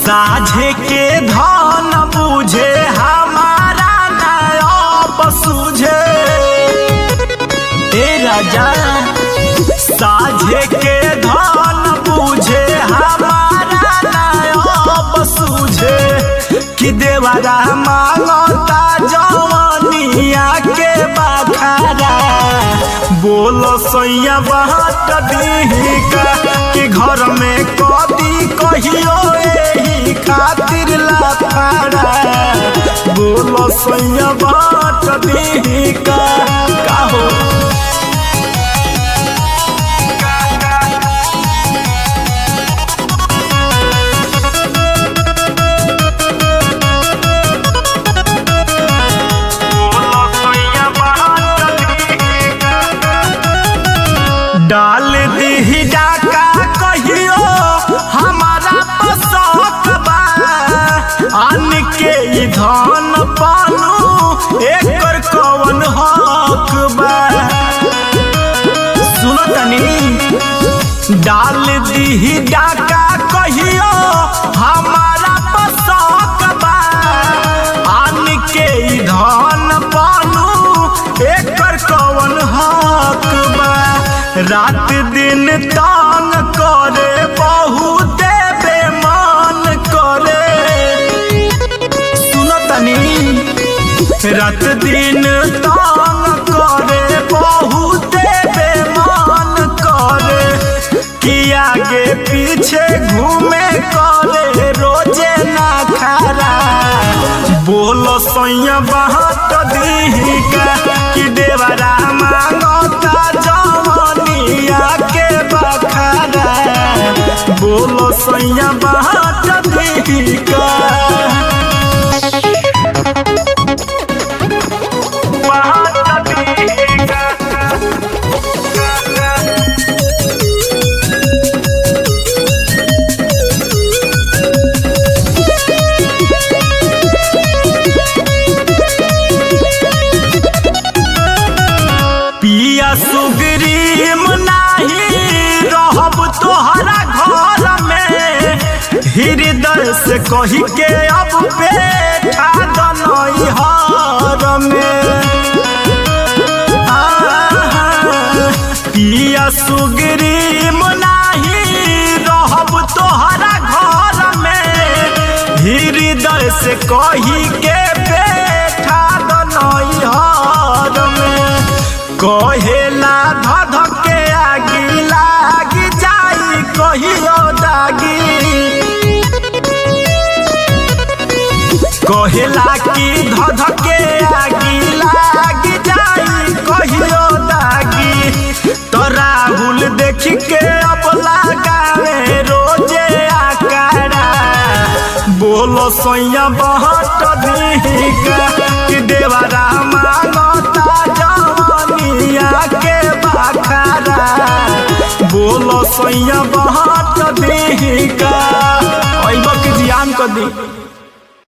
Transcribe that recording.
साझे के धन बुझे हमारा नया सूझे ए राजा। साझे के धन बुझे हमारा नया सूझे कि देवरा मांगता जवनिया के बखारा। बोलो सैया बाट दी का कि घर में कदी कहियो खातिर लाफाड़ा। बोलो सैया बाट दी का हो। डाल दी डाका कहियो हमारा पसंद बा। आन के धन पालू एकर कवन हक बा। सुनो तनी डाल दी डाका कहियो हमारा पसंद बा। आन के धन पालू एकर कवन हक बा। रात दिन तांग करे बहुते बेमान करे। सुनो तनी रात दिन तांग करे बहुते बेमान करे कि आगे पीछे घूमे करे रोजे ना खरा। बोलो सैया बाट दी का कि देवरा मांगता के बखारा। बोलो सैया बाट दी का पिया सुग्रीम नाही रहब तोहरा घर में। हृदय से कही के अब बैठा दनई हर में। पिया सुग्रीम नाही रहब तोहरा घर में। हृदय से कही के बैठा दनई हर में। कहेला धधके आगी लागी जाई कहियो दागी। कहेला कि धधके आगी लागी जाई कहियो दागी। तो राहुल देख के अब लगावे रोजे आकारा। बोलो सैया बाट दी का कि देवरा मांगता के बखारा। बोलो सैया बाट दी का जियान कर दी।